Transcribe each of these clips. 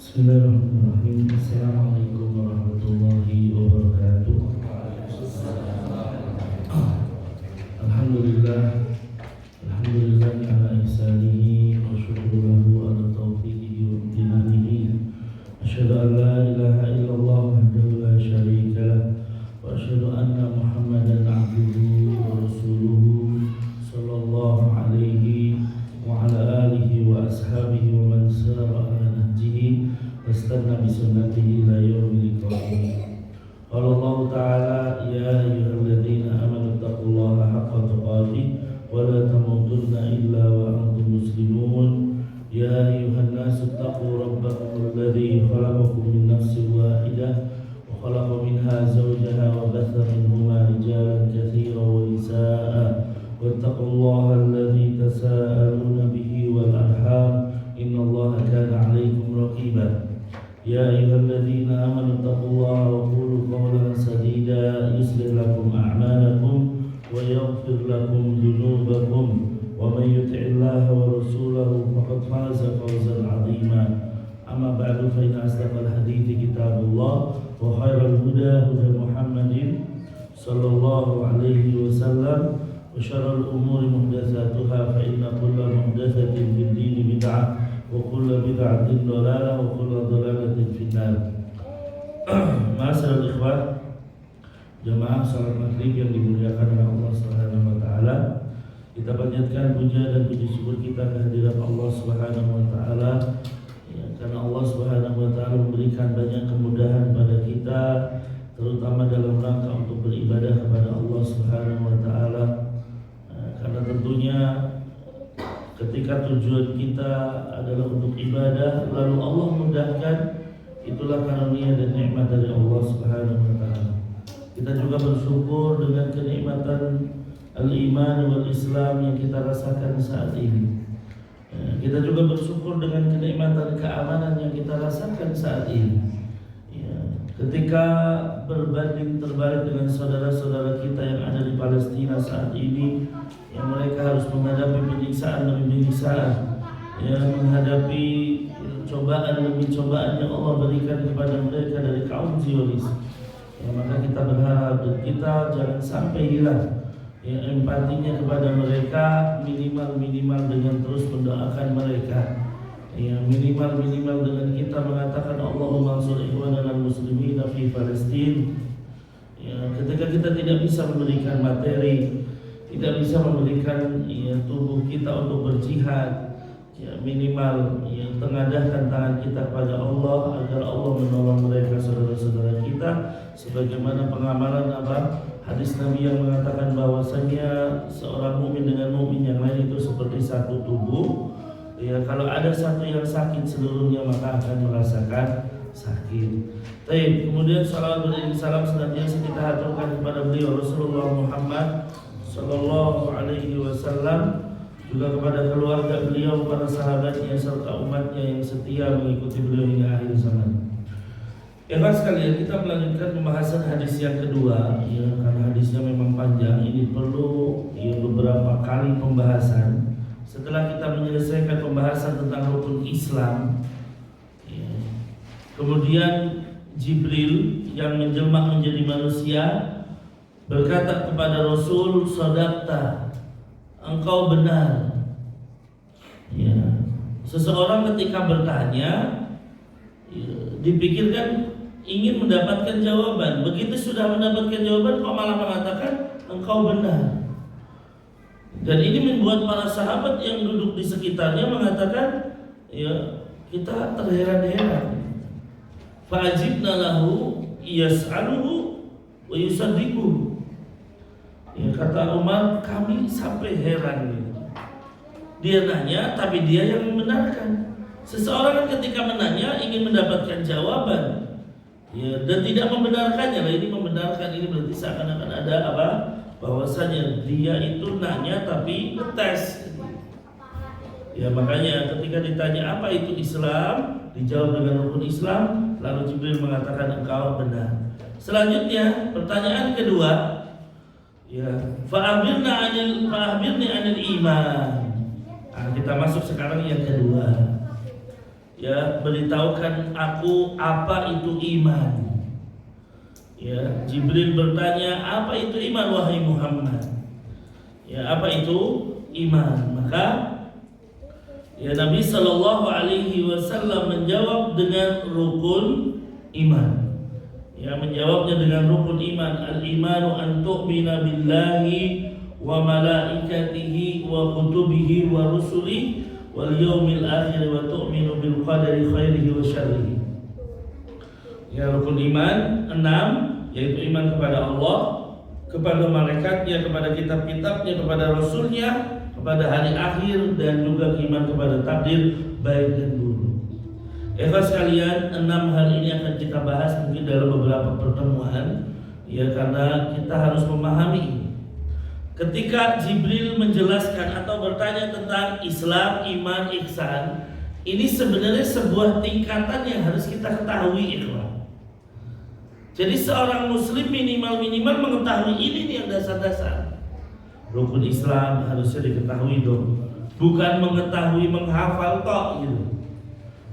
Bismillahirrahmanirrahim. Assalamualaikum warahmatullahi wabarakatuh. Alhamdulillah, alhamdulillah ala ihsanihi wa syukuruhu ala taufiqihi wa imtinanihi. Asyhadu an la ilaha illallah wahdahu la syarika lah wa asyhadu anna Muhammadan abduhu wa rasuluhu sallallahu alaihi wa ala alihi wa ashabihi wa man sara ala nahjihi واستنى بسنته إلى يوم القيامة. قال الله تعالى: يا أيها الذين آمنوا اتقوا الله حق تقاته ولا تموتن إلا وأنتم مسلمون. يا أيها الناس اتقوا ربكم الذي خلقكم من نفس واحدة وخلق منها زوجها وبث منهما رجالا كثيرا ونساء واتقوا الله الذي تساءلون به والأرحام إن الله كان عليكم رقيبا. يا أيها الذين آمنوا اتقوا الله وقولوا قولا سديدا يصلح لكم أعمالكم ويغفر لكم ذنوبكم ومن يطع الله ورسوله فقد فاز فوزا عظيما. أما بعد فإن أصدق الحديث كتاب الله وخير الهدى هدى محمد صلى الله عليه وسلم وشر الأمور محدثاتها فإن كل محدثة في الدين بدعة وكل بدعة ضلالة وكل ضلالة في النار. Ma'asyiral ikhwah, jemaah salat maghrib yang dimuliakan oleh Allah Subhanahu wa taala. Kita panjatkan puja dan puji syukur kita kehadirat Allah Subhanahu wa taala, ya, karena Allah Subhanahu wa taala memberikan banyak kemudahan pada kita, terutama dalam rangka untuk beribadah kepada Allah Subhanahu wa taala. Karena tentunya ketika tujuan kita adalah untuk ibadah, lalu Allah mudahkan, itulah karunia dan nikmat dari Allah Subhanahu wa taala. Kita juga bersyukur dengan kenikmatan al-iman wal Islam yang kita rasakan saat ini. Kita juga bersyukur dengan kenikmatan keamanan yang kita rasakan saat ini. Ketika berbanding terbalik dengan saudara-saudara kita yang ada di Palestina saat ini, yang mereka harus menghadapi penyiksaan demi penyiksaan, yang menghadapi cobaan demi cobaan yang Allah berikan kepada mereka dari kaum Zionis, maka kita berharap dan kita jangan sampai hilang empatinya kepada mereka, minimal dengan terus mendoakan mereka. Minimal dengan kita mengatakan Allahumma ansur ikhwanana al-muslimina fi Palestin. Ketika kita tidak bisa memberikan materi, tidak bisa memberikan tubuh kita untuk berjihad, minimal tengadahkan tangan kita kepada Allah agar Allah menolong mereka, saudara-saudara kita, sebagaimana pengamalan hadis Nabi yang mengatakan bahwasanya seorang mukmin dengan mukmin yang lain itu seperti satu tubuh. Kalau ada satu yang sakit, seluruhnya maka akan merasakan sakit. Baik, kemudian salawat beriring salam senantiasa kita haturkan kepada beliau Rasulullah Muhammad sallallahu alaihi wasallam, juga kepada keluarga beliau, para sahabatnya serta umatnya yang setia mengikuti beliau hingga akhir zaman. Sekalian, kita melanjutkan pembahasan hadis yang kedua, karena hadisnya memang panjang, ini perlu beberapa kali pembahasan. Setelah kita menyelesaikan pembahasan tentang rukun Islam, kemudian Jibril yang menjelma menjadi manusia berkata kepada Rasul, "Shadaqta, engkau benar." Seseorang ketika bertanya, dipikirkan ingin mendapatkan jawaban. Begitu sudah mendapatkan jawaban, kok malah mengatakan engkau benar. Dan ini membuat para sahabat yang duduk di sekitarnya mengatakan, kita terheran-heran. Fa'ajibna lahu yas'aluhu wa yusaddiquhu. Kata Umar, kami sampai heran. Dia nanya, tapi dia yang membenarkan. Seseorang ketika menanya ingin mendapatkan jawaban, dan tidak membenarkannya. Ini membenarkan, ini berarti seakan-akan ada bahwasanya dia itu nanya tapi ngetes. Makanya ketika ditanya apa itu Islam, dijawab dengan rukun Islam, lalu Jibril mengatakan engkau benar. Selanjutnya pertanyaan kedua, fa'akhbirni 'anil iman. Kita masuk sekarang yang kedua. ya, beritahukan aku apa itu iman. Ya, Jibril bertanya, apa itu iman wahai Muhammad? Ya, apa itu iman? Maka ya Nabi Shallallahu Alaihi Wasallam menjawab dengan rukun iman. Ya, menjawabnya dengan rukun iman. Al-imanu an tu'mina billahi wa malaikatihi wa kutubihi wa rusulihi wal yaumil akhir wa tu'minu bil qadari khairihi wa syarrihi. Ya, rukun iman 6, yaitu iman kepada Allah, kepada malaikatnya, kepada kitab-kitabnya, kepada rasulnya, kepada hari akhir, dan juga iman kepada takdir baik dan buruk. Ikhlas sekalian, 6 hal ini akan kita bahas mungkin dalam beberapa pertemuan, ya, karena kita harus memahami ketika Jibril menjelaskan atau bertanya tentang Islam, iman, ihsan, ini sebenarnya sebuah tingkatan yang harus kita ketahui, ikhlas. Jadi seorang muslim minimal mengetahui ini nih yang dasar-dasar. Rukun Islam harusnya diketahui dong. Bukan mengetahui, menghafal tok gitu.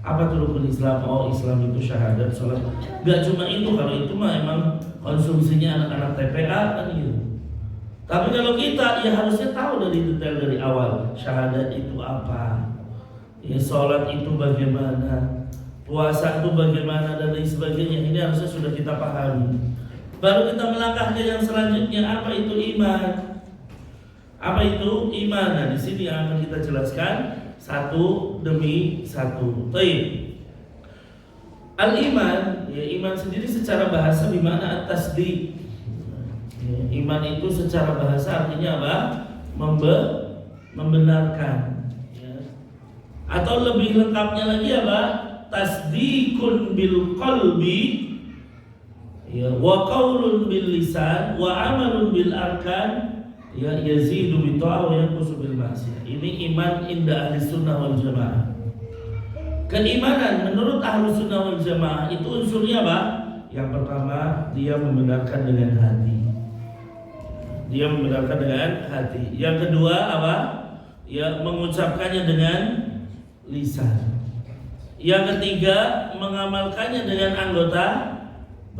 Apa tuh rukun Islam? Oh, Islam itu syahadat, sholat. Gak cuma itu, kalau itu mah emang konsumsinya anak-anak TPA kan gitu. Tapi kalau kita ya harusnya tahu dari detail dari awal. Syahadat itu apa? Ya, sholat itu bagaimana? Puasa itu bagaimana dan lain sebagainya. Ini harusnya sudah kita pahami. Baru kita melangkah ke yang selanjutnya. Apa itu iman? Apa itu iman? Nah, di sini yang akan kita jelaskan satu demi satu. Baik. Al-iman, ya, iman sendiri secara bahasa bimana at-tasdiq. Ya, iman itu secara bahasa artinya apa? Membenarkan. Ya. Atau lebih lengkapnya lagi apa? Tasdikun bil qalbi, ya, wa qaulun bil lisan wa amalun bil arkan, ya, yazidu bi ta'ah wa yanqusu bil ma'siyah. Ini iman inda ahli sunnah wal jamaah. Keimanan menurut ahli sunnah wal jamaah itu unsurnya apa? Yang pertama, dia membenarkan dengan hati. Dia membenarkan dengan hati. Yang kedua apa? Ya, mengucapkannya dengan lisan. Yang ketiga, mengamalkannya dengan anggota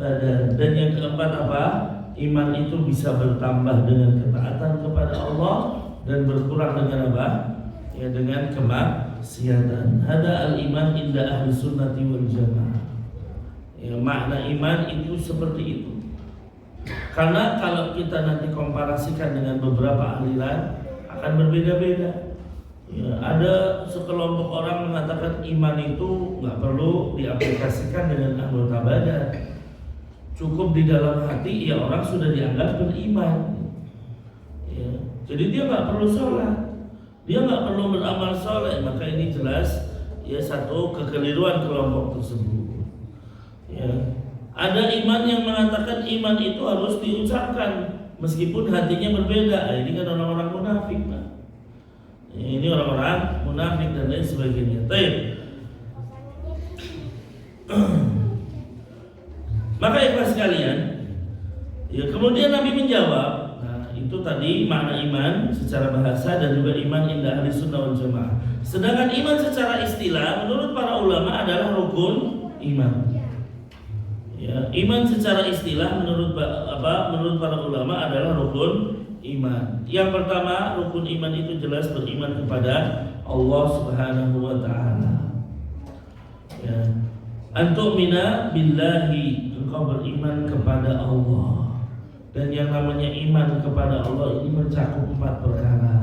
badan. Dan yang keempat apa? Iman itu bisa bertambah dengan ketaatan kepada Allah dan berkurang dengan apa? Ya, dengan kemaksiatan. Hada al-iman inda ahli sunnati wal jamaah. Ya, makna iman itu seperti itu. Karena kalau kita nanti komparasikan dengan beberapa aliran akan berbeda-beda. Ya, ada sekelompok orang mengatakan iman itu nggak perlu diaplikasikan dengan anggota badan, cukup di dalam hati, ya orang sudah dianggap beriman. Ya, jadi dia nggak perlu sholat, dia nggak perlu beramal soleh. Maka ini jelas ya satu kekeliruan kelompok tersebut. Ya, ada iman yang mengatakan iman itu harus diucapkan meskipun hatinya berbeda. Ini kan orang-orang munafik, Pak. Ini orang-orang munafik dan lain sebagainya. Baik. Maka ikhlas sekalian, ya, kemudian Nabi menjawab. Nah, itu tadi makna iman secara bahasa dan juga iman inda ahli sunnah wal jamaah. Sedangkan iman secara istilah menurut para ulama adalah rukun iman. Ya, iman secara istilah menurut para ulama adalah rukun iman. Yang pertama, rukun iman itu jelas beriman kepada Allah Subhanahu wa taala. Ya. Antu'mina billahi, engkau beriman kepada Allah. Dan yang namanya iman kepada Allah ini mencakup 4 perkara.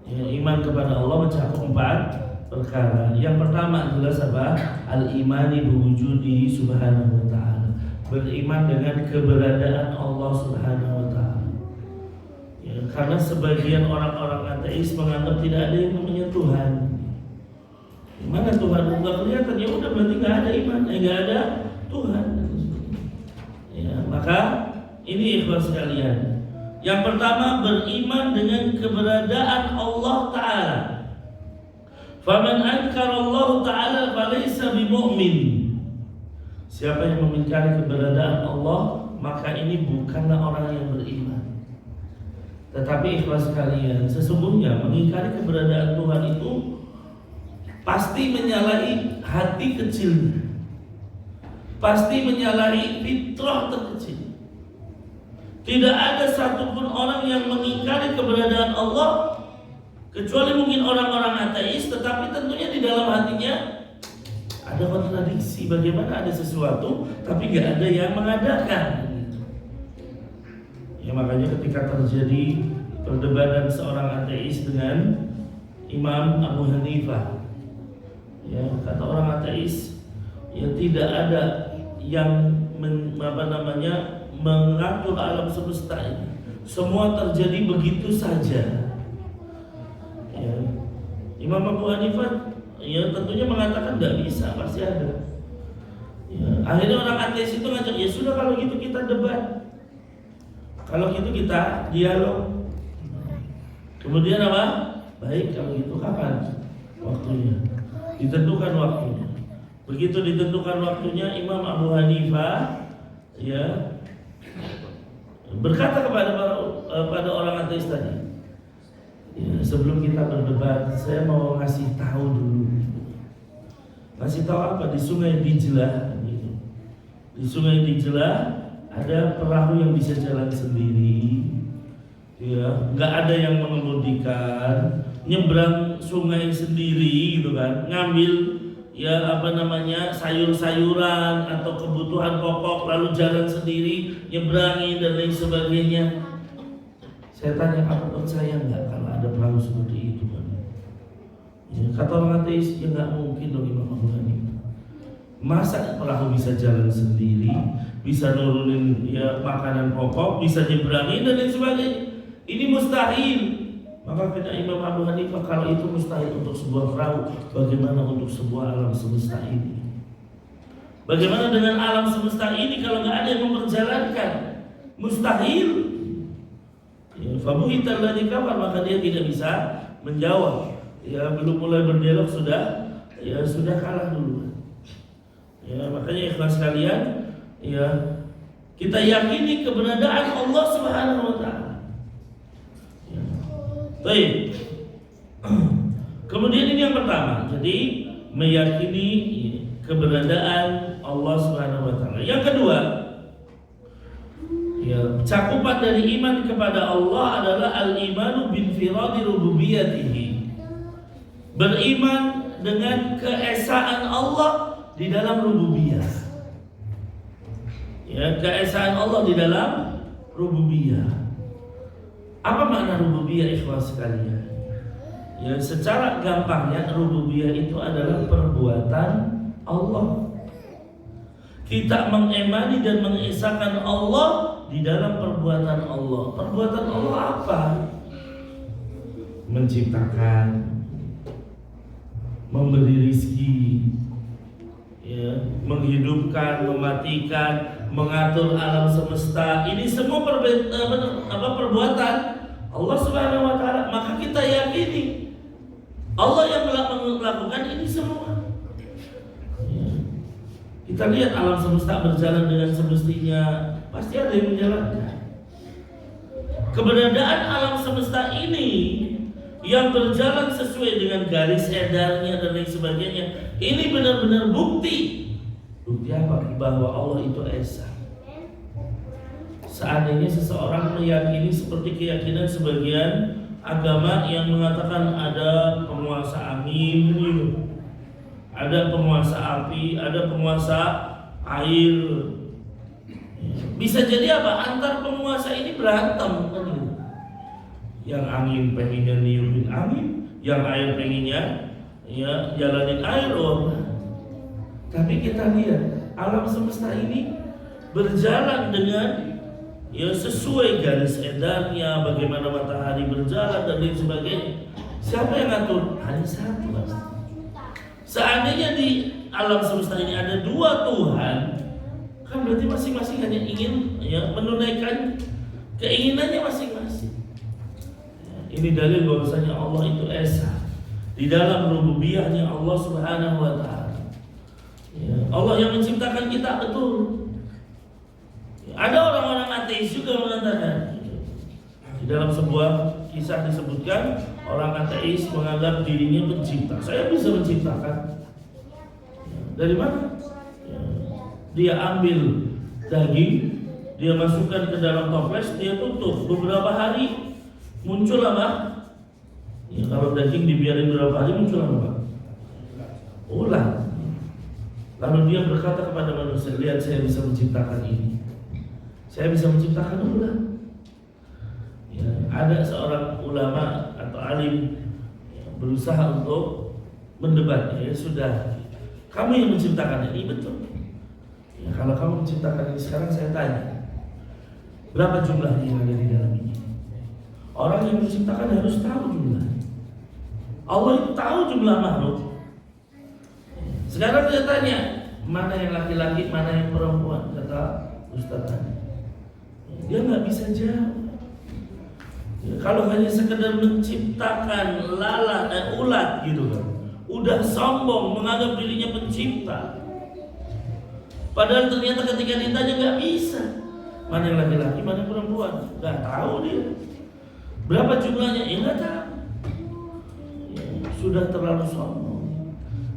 Ya, iman kepada Allah mencakup 4 perkara. Yang pertama jelas apa? Al-imani biwujudi subhanahu wa ta'ala. Beriman dengan keberadaan Allah Subhanahu wa ta'ala. Ya, karena sebagian orang-orang ateis menganggap tidak ada yang namanya Tuhan. Mana Tuhan? Enggak kelihatan, ya udah berarti nggak ada iman, nggak ada Tuhan. Ya, maka ini ikhlas sekalian. Yang pertama beriman dengan keberadaan Allah Ta'ala. Faman ankara Allah Ta'ala falaysa bimu'min. Siapa yang mengingkari keberadaan Allah, maka ini bukanlah orang yang beriman. Tetapi ikhlas sekalian, sesungguhnya mengingkari keberadaan Tuhan itu pasti menyalahi hati kecilnya, pasti menyalahi fitrah terkecil. Tidak ada satupun orang yang mengingkari keberadaan Allah kecuali mungkin orang-orang ateis, tetapi tentunya di dalam hatinya ada kontradiksi. Bagaimana ada sesuatu tapi nggak ada yang mengadakan? Ya makanya ketika terjadi perdebatan seorang ateis dengan Imam Abu Hanifah, ya kata orang ateis, ya tidak ada yang mengatur alam semesta ini. Semua terjadi begitu saja. Ya. Imam Abu Hanifah ya tentunya mengatakan tidak bisa, pasti ada. Ya. Akhirnya orang ateis itu ngajak, ya sudah kalau gitu kita debat, kalau gitu kita dialog. Kemudian apa? Baik kalau gitu kapan waktunya? Ditentukan waktunya. Begitu ditentukan waktunya, Imam Abu Hanifah ya berkata pada orang ateis tadi, ya, sebelum kita berdebat, saya mau ngasih tahu dulu. Ngasih tahu apa? Di Sungai Dijlah, gitu. Di Sungai Dijlah ada perahu yang bisa jalan sendiri, ya, nggak ada yang mengemudikan, nyebrang sungai sendiri, gitu kan, ngambil ya sayur-sayuran atau kebutuhan pokok lalu jalan sendiri, nyebrangi dan lain sebagainya. Saya tanya, apa percaya nggak kalau ada perahu seperti itu kan? Ya, kata orang ateis, ya nggak mungkin dong Imam Abu Hanifah. Masa perahu bisa jalan sendiri, bisa nurunin ya makanan pokok, bisa nyebrangi dan lain sebagainya? Ini mustahil. Maka kata Imam Abu Hanifah, kalau itu mustahil untuk sebuah perahu, bagaimana untuk sebuah alam semesta ini? Bagaimana dengan alam semesta ini kalau nggak ada yang memperjalankan? Mustahil. Ya, fabuhital ladzi kafar, maka dia tidak bisa menjawab. Ya, belum mulai berdialog sudah kalah dulu. Ya, makanya ikhlas sekalian, ya kita yakini keberadaan Allah Subhanahu wa taala. Baik. Kemudian ini yang pertama. Jadi meyakini keberadaan Allah Subhanahu wa taala. Yang kedua, ya, cakupan dari iman kepada Allah adalah al-imanu binfiradi rububiyatihi. Beriman dengan keesaan Allah di dalam rububiyah. Ya, keesaan Allah di dalam rububiyah. Apa makna rububiyah ikhwas sekalian? Ya, secara gampangnya rububiyah itu adalah perbuatan Allah. Kita mengimani dan mengesahkan Allah di dalam perbuatan Allah. Perbuatan Allah apa? Menciptakan, memberi rizki, ya, menghidupkan, mematikan, mengatur alam semesta. Ini semua perbuatan Allah Subhanahu wa taala. Maka kita yakini Allah yang melakukan ini semua. Ya. Kita lihat alam semesta berjalan dengan semestinya, pasti ada yang menjalankan. Keberadaan alam semesta ini yang berjalan sesuai dengan garis edarnya dan lain sebagainya, ini benar-benar bukti. Bukti apa? Bahwa Allah itu esa. Seandainya seseorang meyakini seperti keyakinan sebagian agama yang mengatakan ada penguasa angin, ada penguasa api, ada penguasa air, bisa jadi apa? Antar penguasa ini berantem kan? Yang angin pengennya niupin angin, yang air pengennya ya jalanin air. Tapi kita lihat alam semesta ini berjalan dengan ya sesuai garis edarnya, bagaimana matahari berjalan dan lain sebagainya. Siapa yang ngatur? Hanya satu, Mas. Seandainya di alam semesta ini ada dua Tuhan, kan berarti masing-masing hanya ingin ya menunaikan keinginannya masing-masing. Ya, ini dalil bahwasanya Allah itu esa di dalam rububiyahnya Allah Subhanahu wa taala. Ya, Allah yang menciptakan kita, betul. Ya, ada orang-orang ateis juga mengatakan Di dalam sebuah kisah disebutkan orang ateis menganggap dirinya pencipta. Saya bisa menciptakan. Dari mana? Dia ambil daging, dia masukkan ke dalam toples, dia tutup. Beberapa hari muncul apa? Ya, kalau daging dibiarin beberapa hari muncul apa? Ular. Lalu dia berkata kepada manusia, lihat saya bisa menciptakan ini. Saya bisa menciptakan ular. Ya, ada seorang ulama atau alim yang berusaha untuk mendebat. Ya sudah, kamu yang menciptakan ini, betul. Ya, kalau kamu menciptakan ini, sekarang saya tanya, berapa jumlahnya yang ada di dalam ini? Orang yang menciptakan harus tahu jumlahnya. Allah itu tahu jumlah makhluk. Sekarang saya tanya, mana yang laki-laki, mana yang perempuan? Kata Ustaz tadi, dia nggak bisa jawab. Ya, kalau hanya sekedar menciptakan ulat gitu kan, udah sombong menganggap dirinya pencipta. Padahal ternyata ketika ditanya nggak bisa. Mana yang laki-laki, mana yang perempuan? Nggak tahu dia. Berapa jumlahnya? Ya nggak tahu. Ya, sudah terlalu sombong.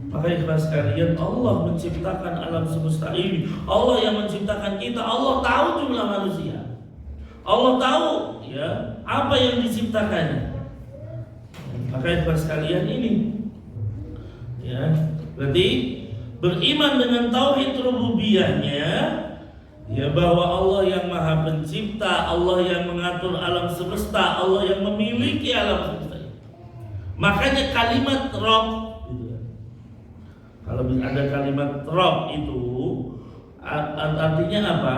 Makanya kepada sekalian, Allah menciptakan alam semesta ini. Allah yang menciptakan kita. Allah tahu jumlah manusia. Allah tahu ya apa yang diciptakannya. Makanya kepada sekalian ini, ya berarti beriman dengan tauhid rububiyahnya, ya bahwa Allah yang maha pencipta, Allah yang mengatur alam semesta, Allah yang memiliki alam semesta. Makanya kalimat Rabb, gitu. Kalau ada kalimat Rabb itu artinya apa?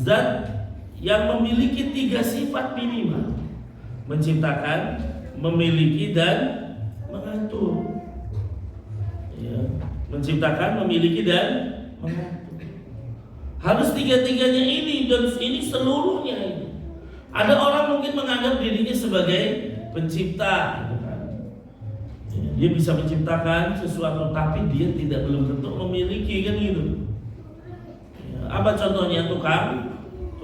Zat yang memiliki 3 sifat minimal: menciptakan, memiliki, dan mengatur. Ya, menciptakan, memiliki, dan mengatur. Harus 3-tiganya ini, dan ini seluruhnya ini. Ada orang mungkin menganggap dirinya sebagai pencipta, gitu kan. Ya, dia bisa menciptakan sesuatu, tapi dia belum tentu memiliki, kan gitu. Ya, apa contohnya?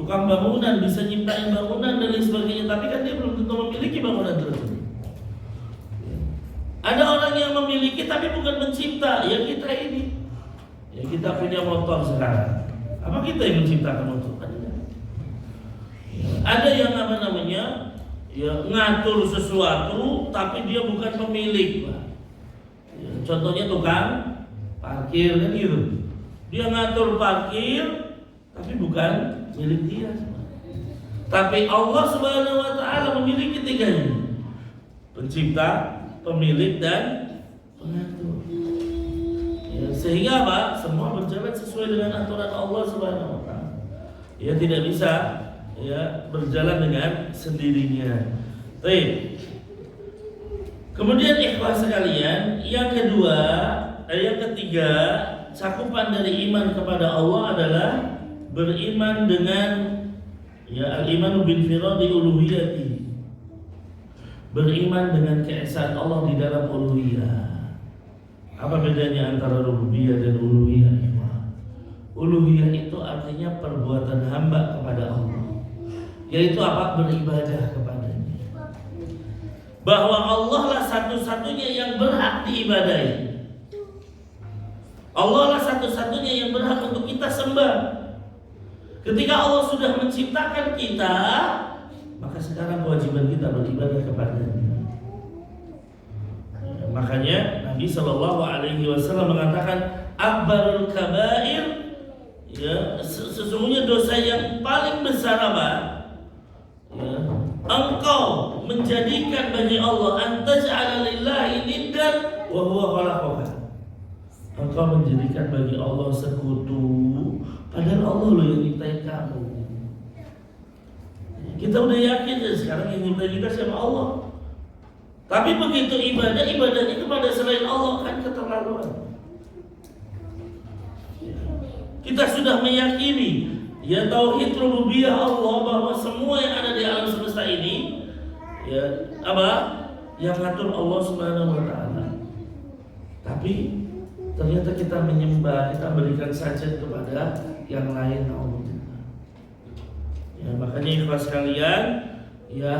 Tukang bangunan bisa nyiptain bangunan dan lain sebagainya, tapi kan dia belum tentu memiliki bangunan tersebut. Ada orang yang memiliki tapi bukan mencipta, ya kita ini. Ya kita punya motor sekarang. Apa kita yang menciptakan motor? Ya, ada yang ya ngatur sesuatu tapi dia bukan pemilik, Pak. Ya, contohnya tukang parkir kan gitu. Dia ngatur parkir tapi bukan milik dia. Tapi Allah Subhanahu wa taala memiliki 3-nya. Pencipta, pemilik, dan pengatur. Ya, sehingga apa? Semua berjalan sesuai dengan aturan Allah Subhanahu wa taala. Ya tidak bisa ya berjalan dengan sendirinya. Baik. Kemudian ikhwas sekalian, yang ketiga, cakupan dari iman kepada Allah adalah beriman dengan ya al-imanu bil firadi uluhiyati. Beriman dengan keesaan Allah di dalam uluhiyah. Apa bedanya antara rububiyah dan uluhiyah? Uluhiyah itu artinya perbuatan hamba kepada Allah, yaitu apa? Beribadah kepadanya. Bahwa Allah lah satu-satunya yang berhak diibadahi. Allah lah satu-satunya yang berhak untuk kita sembah. Ketika Allah sudah menciptakan kita, maka sekarang kewajiban kita beribadah kepadanya. Makanya Nabi Shallallahu Alaihi Wasallam mengatakan, akbarul kabair, ya sesungguhnya dosa yang paling besar apa? Ya, engkau menjadikan bagi Allah antaj'ala lillahi niddan wa huwa khalaqaka. Engkau menjadikan bagi Allah sekutu, padahal Allah loh yang nyiptain kamu. Kita udah yakin ya sekarang yang nyiptain kita siapa? Allah. Tapi begitu ibadahnya kepada selain Allah kan keterlaluan. Kita sudah meyakini ya tauhid rububiyah Allah, bahwa semua yang ada di alam semesta ini ya apa? Yang ngatur Allah Subhanahu wa taala. Tapi ternyata kita menyembah, kita berikan sajad kepada yang lain. Ya, makanya ikhlas sekalian, Ya,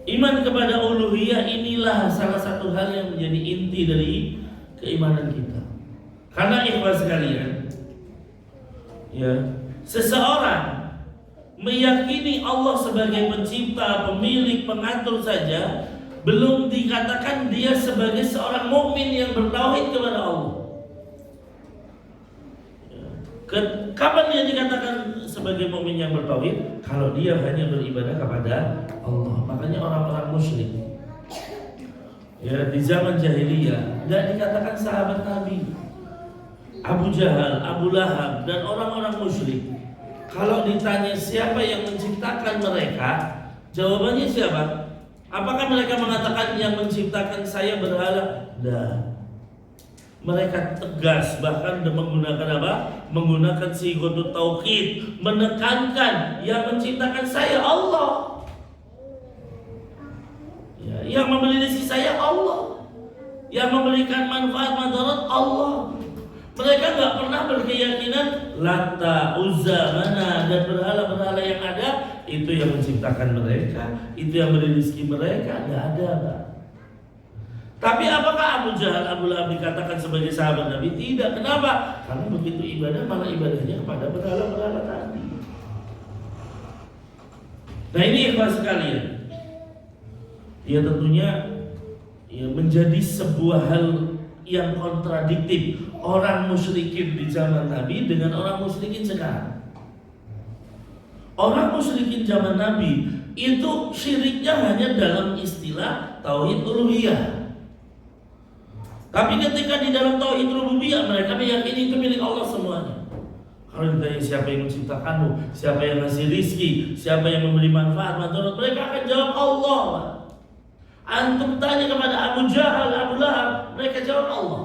iman kepada uluhiyah inilah salah satu hal yang menjadi inti dari keimanan kita. Karena ikhlas sekalian, ya, seseorang meyakini Allah sebagai pencipta, pemilik, pengatur saja belum dikatakan dia sebagai seorang mukmin yang bertauhid kepada Allah. Kapan dia dikatakan sebagai mukmin yang bertauhid? Kalau dia hanya beribadah kepada Allah. Makanya orang-orang musyrik, ya, di zaman jahiliyah nggak dikatakan sahabat Nabi. Abu Jahal, Abu Lahab, dan orang-orang musyrik, kalau ditanya siapa yang menciptakan mereka, jawabannya siapa? Apakah mereka mengatakan yang menciptakan saya berhala? Tidak. Mereka tegas, bahkan menggunakan apa? Menggunakan sigotut tauhid, menekankan yang menciptakan saya Allah. Ya, yang memberi rezeki saya Allah. Yang memberikan manfaat madarat Allah. Mereka nggak pernah berkeyakinan Lata, Uzza, Mana, dan berhala-berhala yang ada itu yang menciptakan mereka, itu yang memberi rezeki mereka. Nggak ada, Pak. Tapi apakah Abu Jahal, Abu Lahab dikatakan sebagai sahabat Nabi? Tidak. Kenapa? Karena begitu ibadah, malah ibadahnya kepada berhala-berhala tadi. Nah, ini ikhlas sekalian. Ya, tentunya ya, menjadi sebuah hal yang kontradiktif orang musyrikin di zaman Nabi dengan orang musyrikin sekarang. Orang musyrikin zaman Nabi itu syiriknya hanya dalam istilah tauhid uluhiyah. Tapi ketika di dalam tauhid rububiyah mereka meyakini itu milik Allah semuanya. Kalau ditanya siapa yang menciptakanmu, siapa yang ngasih rizki, siapa yang memberi manfaat, mereka akan jawab Allah. Antum tanya kepada Abu Jahal, Abu Lahab, mereka jawab Allah.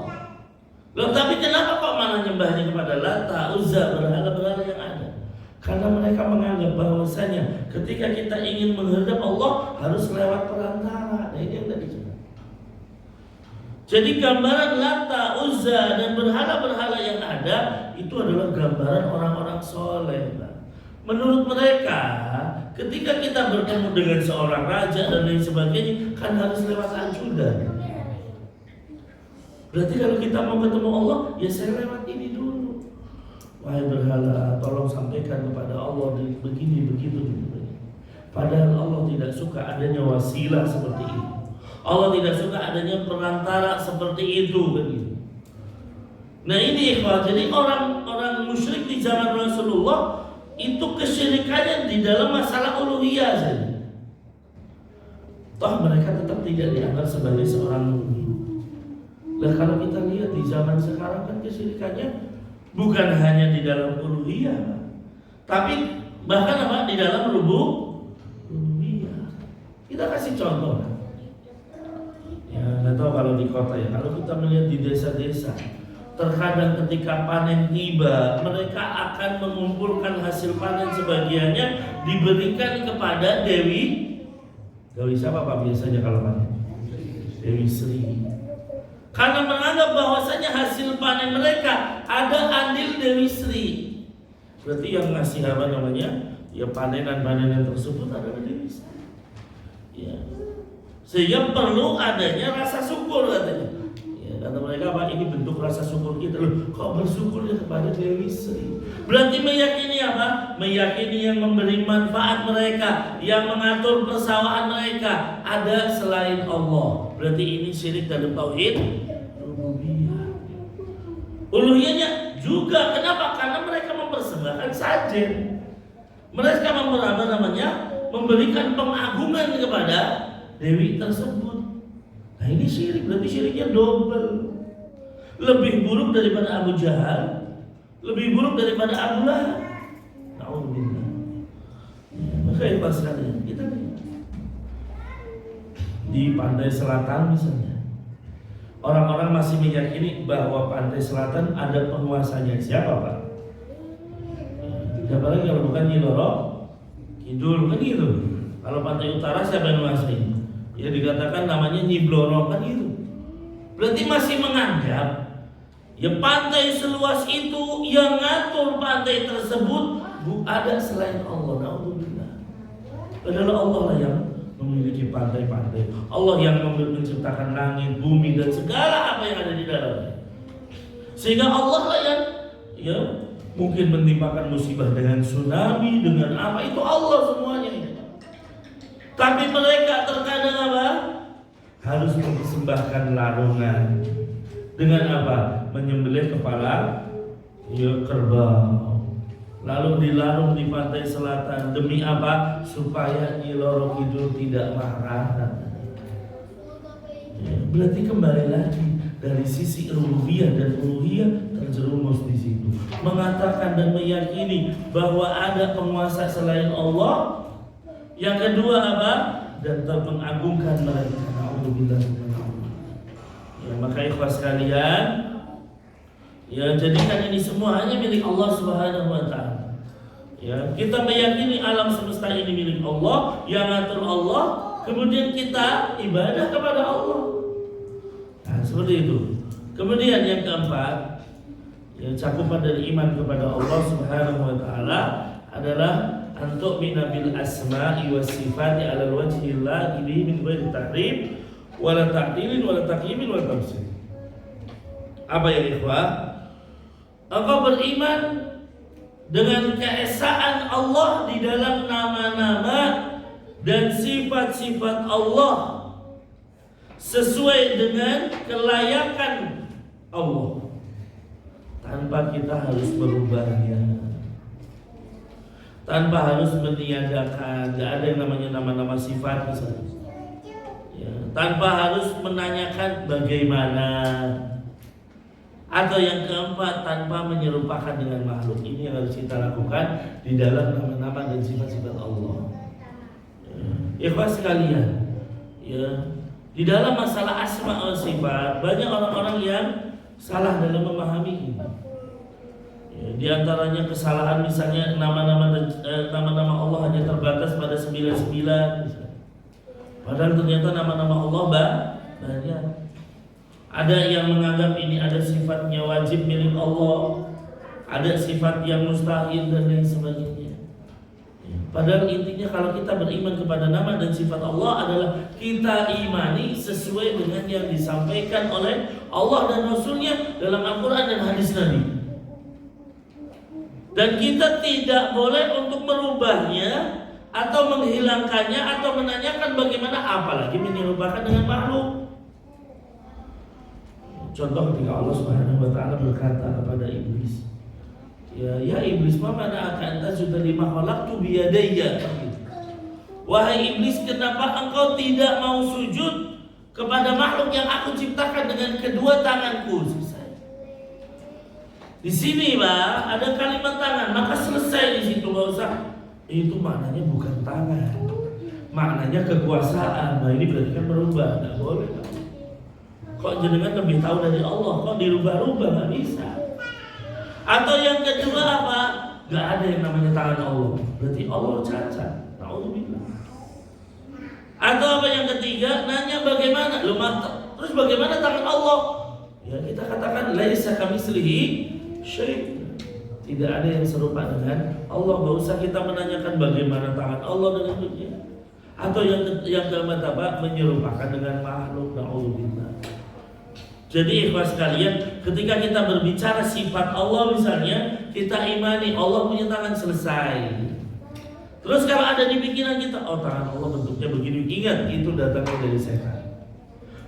Loh, tapi kenapa kok malah nyembahnya kepada Lata, Uzza, berhala-berhala yang ada? Karena mereka menganggap bahwasanya ketika kita ingin menghadap Allah harus lewat perantara. Nah, ini yang tadi juga. Jadi gambaran Lata, Uzza, dan berhala-berhala yang ada itu adalah gambaran orang-orang soleh. Menurut mereka, ketika kita bertemu dengan seorang raja dan lain sebagainya, kan harus lewat ajudan. Berarti kalau kita mau ketemu Allah, ya saya lewat ini dulu. Wahai berhala, tolong sampaikan kepada Allah begini, begitu. Padahal Allah tidak suka adanya wasilah seperti itu. Allah tidak suka adanya perantara seperti itu, begitu. Nah, ini ikhwah. Jadi orang musyrik di zaman Rasulullah itu kesyirikannya di dalam masalah uluhiyah saja. Toh mereka tetap tidak dianggap sebagai seorang mukmin. Nah, kalau kita lihat di zaman sekarang kan kesyirikannya bukan hanya di dalam uluhiyah, tapi bahkan apa? Di dalam rububiyah. Kita kasih contoh. Ya, nggak tahu kalau di kota ya. Kalau kita melihat di desa-desa, terkadang ketika panen tiba, mereka akan mengumpulkan hasil panen sebagiannya diberikan kepada Dewi siapa Pak biasanya kalau panen? Dewi Sri. Karena menganggap bahwasanya hasil panen mereka ada andil Dewi Sri. Berarti yang ngasih apa namanya? Ya panenan-panenan tersebut adalah Dewi Sri. Ya. Sehingga perlu adanya rasa syukur katanya. Kata mereka, apa ini bentuk rasa syukur kita? Loh, kok bersyukurnya kepada Dewi Sri? Berarti meyakini apa? Meyakini yang memberi manfaat mereka, yang mengatur persawahan mereka ada selain Allah. Berarti ini syirik dalam tauhid rububiyah. Uluhiyahnya juga. Kenapa? Karena mereka mempersembahkan sajen. Mereka memberikan pengagungan kepada Dewi tersebut. Nah, ini syirik, berarti syiriknya double. Lebih buruk daripada Abu Jahal, lebih buruk daripada Abu Lahab. Na'udzubillah. Maka itu sekalian, kita di pantai selatan misalnya, orang-orang masih meyakini bahwa pantai selatan ada penguasanya. Siapa Pak? Siapa lagi kalau bukan Nyi Roro Kidul, kan gitu. Kalau pantai utara siapa yang menguasai? Ya dikatakan namanya Nyi Bloro, kan gitu. Berarti masih menganggap ya pantai seluas itu yang ngatur pantai tersebut ada selain Allah. Na'udzubillah. adalah Allah lah yang memiliki pantai-pantai. Allah yang menciptakan langit, bumi dan segala apa yang ada di dalamnya. Sehingga Allah lah yang mungkin menimpakan musibah dengan tsunami, dengan apa, itu Allah semuanya. Tapi mereka terkadang apa? Harus mempersembahkan larungan. Dengan apa? Menyembelih kepala kerbau. Lalu dilarung di pantai selatan. Demi apa? Supaya Nyi Roro Kidul tidak marah. Berarti kembali lagi dari sisi rububiyah dan uluhiyah terjerumus di situ. Mengatakan dan meyakini bahwa ada penguasa selain Allah. Yang kedua apa? Dan mengagungkan mereka. Alhamdulillah. Maka ikhwas sekalian, jadikan ini semua hanya milik Allah Subhanahu wa taala. Kita meyakini alam semesta ini milik Allah, yang ngatur Allah, kemudian kita ibadah kepada Allah. Nah, seperti itu. Kemudian yang keempat, cakupan dari iman kepada Allah Subhanahu wa taala adalah antuk minabil asma'i was sifati 'ala al-wajhi al-laqi min ghairi tahrif wala ta'dilin wala taqyimin wala tamsil. Apa ya ikhwah? Engkau beriman dengan keesaan Allah di dalam nama-nama dan sifat-sifat Allah sesuai dengan kelayakan Allah, tanpa kita harus merubahnya, tanpa harus meniadakan. Tidak ada yang namanya nama-nama sifat misalnya. Tanpa harus menanyakan bagaimana. Atau yang keempat, tanpa menyerupakan dengan makhluk. Ini yang harus kita lakukan di dalam nama-nama dan sifat-sifat Allah. Ikhwas sekalian, di dalam masalah asma wa sifat banyak orang-orang yang salah dalam memahami ini. Di antaranya kesalahan misalnya nama-nama Allah hanya terbatas pada 99 misalnya. Padahal ternyata nama-nama Allah banyak. Ada yang menganggap ini ada sifatnya wajib milik Allah, ada sifat yang mustahil dan lain sebagainya. Padahal intinya kalau kita beriman kepada nama dan sifat Allah adalah kita imani sesuai dengan yang disampaikan oleh Allah dan Rasulnya dalam Al-Quran dan hadis Nabi. Dan kita tidak boleh untuk merubahnya atau menghilangkannya atau menanyakan bagaimana, apalagi menyerupakan dengan makhluk. Contoh ketika Allah Subhanahu wa taala berkata kepada iblis, ya iblis, ma mana akan tasjuda lima khalaqtu bi yadayya. Wahai iblis, kenapa engkau tidak mau sujud kepada makhluk yang aku ciptakan dengan kedua tanganku? Di sini Pak ada kalimat tangan, maka selesai di situ, enggak usah. Itu maknanya bukan tangan, maknanya kekuasaan. Nah ini berarti kan berubah, nggak boleh. Kok jenengan lebih tahu dari Allah, kok dirubah-rubah, nggak bisa. Atau yang kedua apa? Nggak ada yang namanya tangan Allah, berarti Allah cacat. Alhamdulillah. Atau apa yang ketiga? Nanya bagaimana? Terus bagaimana tangan Allah? Ya kita katakan laisa kamitslihi syai'. Tidak ada yang serupa dengan Allah. Gak usah kita menanyakan bagaimana tangan Allah dan hidupnya. Atau yang keempat apa? Menyerupakan dengan makhluk. Na'udzubillah. Jadi ikhwas sekalian, ketika kita berbicara sifat Allah misalnya, kita imani Allah punya tangan, selesai. Terus kalau ada di pikiran kita, oh tangan Allah bentuknya begini, ingat itu datangnya dari setan.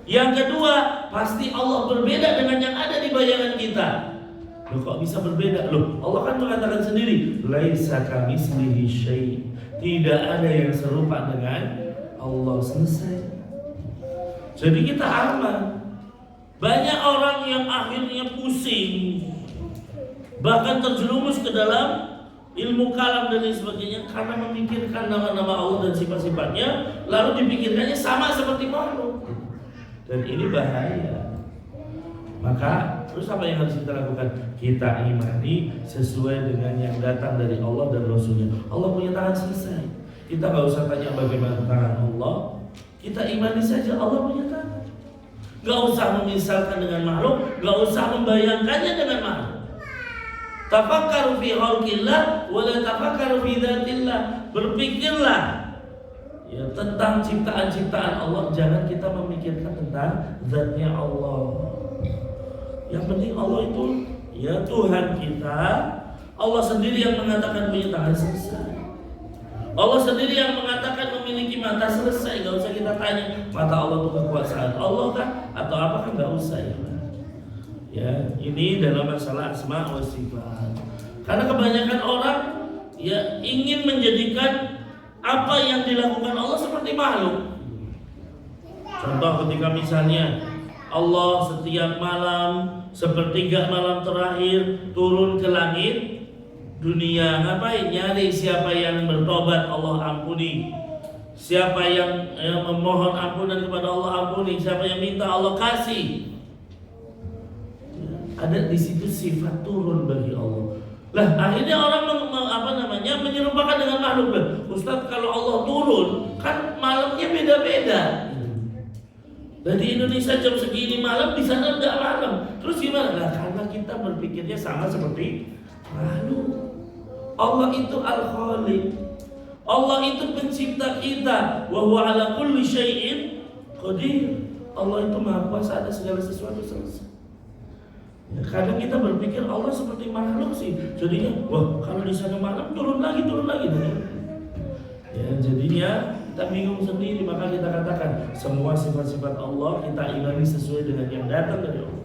Yang kedua, pasti Allah berbeda dengan yang ada di bayangan kita. Loh kok bisa berbeda? Loh Allah kan mengatakan sendiri, laisa kamitslihi syai'. Tidak ada yang serupa dengan Allah, selesai. Jadi kita aman. Banyak orang yang akhirnya pusing, bahkan terjerumus ke dalam ilmu kalam dan lain sebagainya karena memikirkan nama-nama Allah dan sifat-sifatnya, lalu dipikirkannya sama seperti makhluk. Dan ini bahaya. Maka terus apa yang harus kita lakukan? Kita imani sesuai dengan yang datang dari Allah dan Rasulnya. Allah punya tangan, selesai. Kita gak usah tanya bagaimana tangan Allah. Kita imani saja Allah punya tangan. Gak usah memisalkan dengan makhluk, gak usah membayangkannya dengan makhluk. Tafakkaru fi khalqillah wa la tafakkaru fi dzatillah. Berpikirlah ya tentang ciptaan-ciptaan Allah, jangan kita memikirkan tentang zatnya Allah. Yang penting Allah itu ya Tuhan kita. Allah sendiri yang mengatakan punya tangan, selesai. Allah sendiri yang mengatakan memiliki mata, selesai. Gak usah kita tanya mata Allah itu kekuasaan Allah kan atau apa kan, gak usah ya. Ya, ini dalam masalah asma wa sifat. Karena kebanyakan orang ya ingin menjadikan apa yang dilakukan Allah seperti makhluk. Contoh ketika misalnya Allah setiap malam, sepertiga malam terakhir turun ke langit dunia, ngapain? Nyari siapa yang bertobat Allah ampuni, siapa yang memohon ampunan kepada Allah ampuni, siapa yang minta Allah kasih. Ada di situ sifat turun bagi Allah. Lah akhirnya orang menyerupakan dengan makhluk. Ustaz, kalau Allah turun kan malamnya beda-beda. Di Indonesia jam segini malam, di sana enggak malam. Terus gimana? Nah, karena kita berpikirnya sama seperti makhluk. Allah itu Al-Khaliq. Allah itu pencipta kita. Wa huwa ala kulli syai'in qadir. Allah itu Maha Kuasa, ada segala sesuatu selesai. Ya, kadang kita berpikir Allah seperti makhluk sih. Jadinya, wah kalau di sana malam turun lagi. Ya, jadinya kita bingung sendiri. Maka kita katakan semua sifat-sifat Allah kita imani sesuai dengan yang datang dari Allah,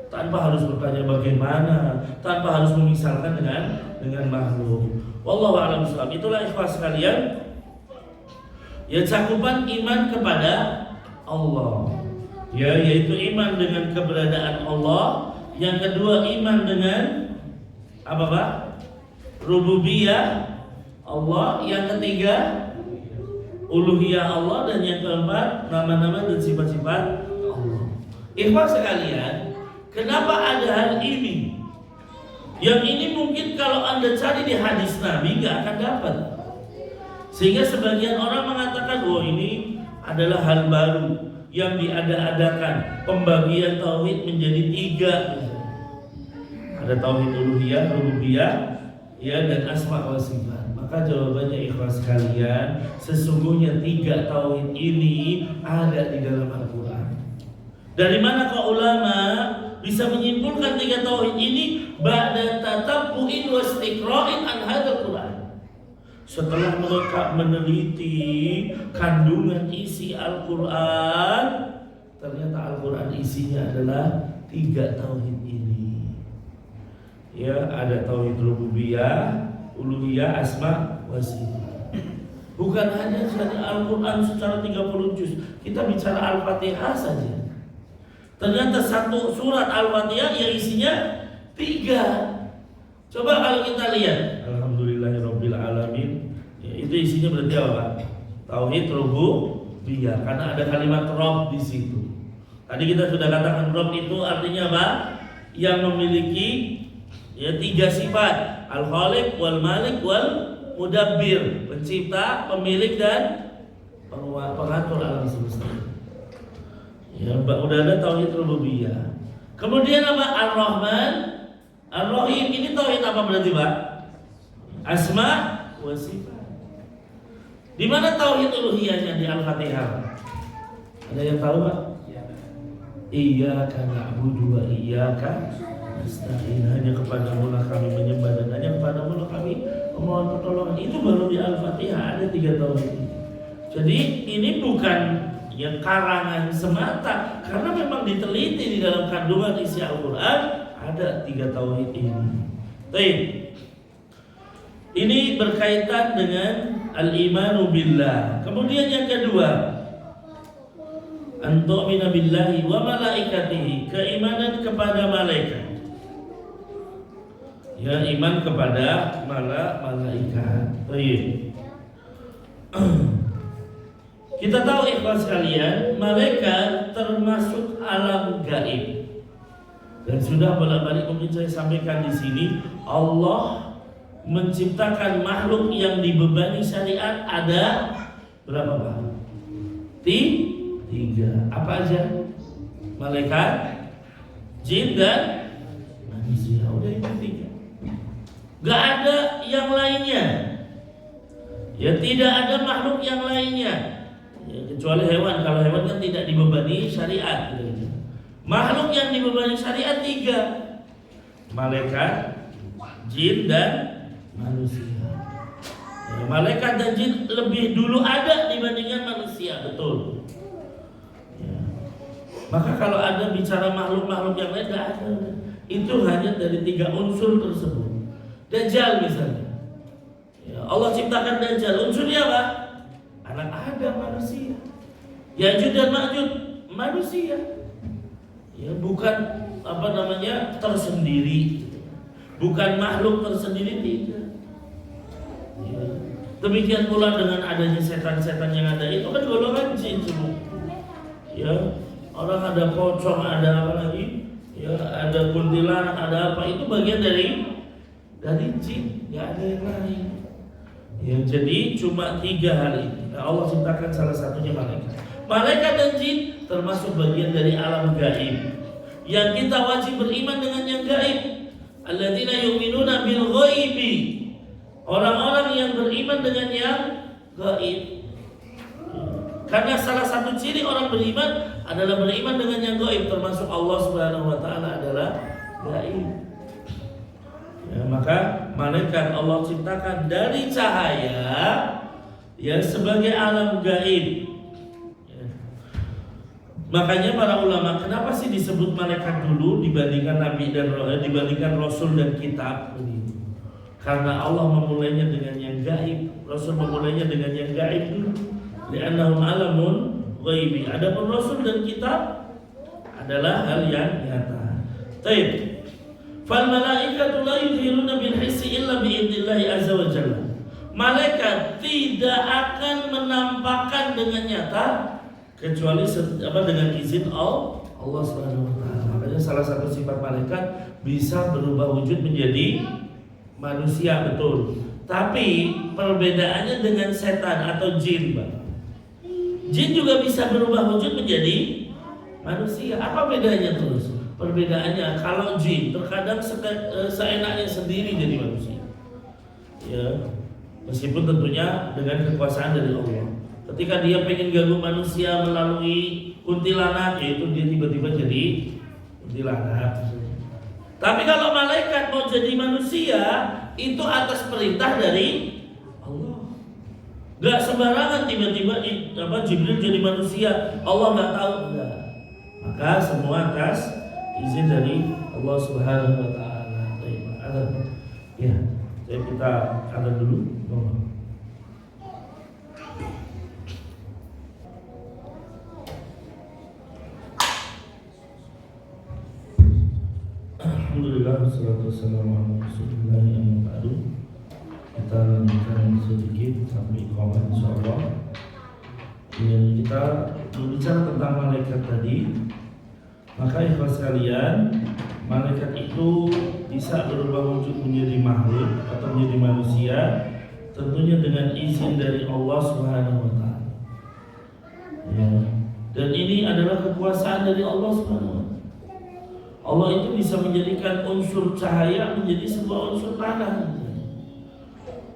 tanpa harus bertanya bagaimana, tanpa harus memisalkan dengan makhluk. Wallahu a'lam bishawab. Itulah ikhwas sekalian, ya cakupan iman kepada Allah. Ya, yaitu iman dengan keberadaan Allah. Yang kedua iman dengan apa Pak? Rububiyah Allah. Yang ketiga uluhiyah Allah. Dan yang keempat nama-nama dan sifat-sifat Allah. Ikhwan sekalian, kenapa ada hal ini? Yang ini mungkin kalau Anda cari di hadis Nabi gak akan dapat. Sehingga sebagian orang mengatakan, oh ini adalah hal baru yang diada-adakan, pembagian tauhid menjadi 3. Ada tauhid uluhiyah, rububiyah, ya, dan asma wa sifat. Maka jawabannya ikhlas sekalian, sesungguhnya 3 tauhid ini ada di dalam Al-Quran. Dari mana kok ulama bisa menyimpulkan 3 tauhid ini? Ba'da tatabbu'in wa istiqra'in an hadzal Quran. Setelah mereka meneliti kandungan isi Al-Quran, ternyata Al-Quran isinya adalah 3 tauhid ini. Ya, ada tauhid rububiyah, uluhiyah, asma wa sifat. Bukan hanya Al-Quran secara 30 juz. Kita bicara Al-Fatihah saja. Ternyata satu surat Al-Fatihah yang isinya 3. Coba kalau kita lihat, Alhamdulillahirabbil alamin, ya, itu isinya berarti apa, Pak? Tauhid rububiyah, karena ada kalimat Rabb di situ. Tadi kita sudah katakan Rabb itu artinya apa? Yang memiliki ya 3 sifat, Al-Khaliq, wal Malik, wal Mudabbir, pencipta, pemilik, dan pengatur alam semesta. Ya, udah ada tauhid rububiyah. Kemudian apa? Ar-Rahman, Ar-Rahim. Ini tauhid apa berarti, Pak? Asma wa sifat. Di mana tauhid uluhiyahnya di Al-Fatihah? Ada yang tahu, Pak? Iyyaka na'budu wa iyyaka nasta'in. Hanya kepadamu lah kami menyembah dan hanya kepadamu lah kami memohon pertolongan. Itu baru di Al-Fatihah ada 3 tauhid ini. Jadi ini bukan yang karangan semata, karena memang diteliti di dalam kandungan isi Al-Quran ada 3 tauhid ini. Baik. Ini berkaitan dengan al-imanu billah. Kemudian yang kedua, an tu'mina billahi wa malaikatihi, keimanan kepada malaikat. Ya, iman kepada malaikat. Baik. Kita tahu ikhlas sekalian, malaikat termasuk alam gaib. Dan sudah bolak-balik mungkin saya sampaikan di sini, Allah menciptakan makhluk yang dibebani syariat ada berapa, Pak? 3. Apa aja? Malaikat, jin, dan manusia. Udah itu 3. Gak ada yang lainnya. Ya tidak ada makhluk yang lainnya, ya, kecuali hewan. Kalau hewan kan tidak dibebani syariat gitu. Makhluk yang dibebani syariat 3: malaikat, jin, dan manusia. Ya, malaikat dan jin lebih dulu ada dibandingkan manusia, betul. Ya. Maka kalau ada bicara makhluk-makhluk yang lain, tidak ada. Itu hanya dari 3 unsur tersebut. Dajjal misalnya, ya, Allah ciptakan Dajjal, unsurnya apa? Anak Adam, manusia. Ya'juj dan Ma'juj, manusia. Ya, bukan tersendiri, bukan makhluk tersendiri, tidak. Ya. Demikian pula dengan adanya setan-setan yang ada, itu kan golongan jin semua. Ya, orang ada pocong, ada apa lagi? Ya, ada kuntilanak, ada apa, itu bagian dari jin, nggak ada yang lain. Ya, jadi cuma 3 hal ini. Nah, Allah ciptakan salah satunya malaikat. Malaikat dan jin termasuk bagian dari alam gaib yang kita wajib beriman dengan yang gaib. Alladzina yu'minuna bil ghaibi, orang-orang yang beriman dengan yang gaib. Karena salah satu ciri orang beriman adalah beriman dengan yang gaib, termasuk Allah Subhanahu wa taala adalah gaib. Ya, maka malaikat Allah ciptakan dari cahaya, ya, sebagai alam gaib. Ya. Makanya para ulama, kenapa sih disebut malaikat dulu dibandingkan nabi dan dibandingkan rasul dan kitab? Karena Allah memulainya dengan yang gaib, Rasul memulainya dengan yang gaib dulu. Li'annahum alamun ghaibi. Adapun Rasul dan kitab adalah hal yang nyata. Baik. Fal malaikatu la yudhiruna bil hissi illa bi idznillah azza wa jalla. Malaikat tidak akan menampakkan dengan nyata kecuali dengan izin Allah Subhanahu wa taala. Makanya salah satu sifat malaikat bisa berubah wujud menjadi manusia, betul. Tapi perbedaannya dengan setan atau jin, Pak. Jin juga bisa berubah wujud menjadi manusia. Apa bedanya terus? Perbedaannya, kalau jin terkadang seenaknya sendiri jadi manusia. Ya, meskipun tentunya dengan kekuasaan dari Allah. Ketika dia pengen ganggu manusia melalui kuntilanak, yaitu dia tiba-tiba jadi kuntilanak. Tapi kalau malaikat mau jadi manusia, itu atas perintah dari Allah. Gak sembarangan tiba-tiba Jibril jadi manusia, Allah gak tahu, enggak. Maka semua atas izin dari Allah Subhanahu wa taala. Ya, jadi kita ada dulu. Alhamdulillah, wassalatu wassalamu ala Rasulillah yang baru. Kita lanjutkan sedikit sampai iqamah insyaallah. Ya, kita berbicara tentang malaikat tadi. Maka ikhlas sekalian, malaikat itu bisa berubah wujud menjadi makhluk atau menjadi manusia, tentunya dengan izin dari Allah Subhanahu wa taala. Ya. Dan ini adalah kekuasaan dari Allah Subhanahu wa taala. Allah itu bisa menjadikan unsur cahaya menjadi sebuah unsur tanah.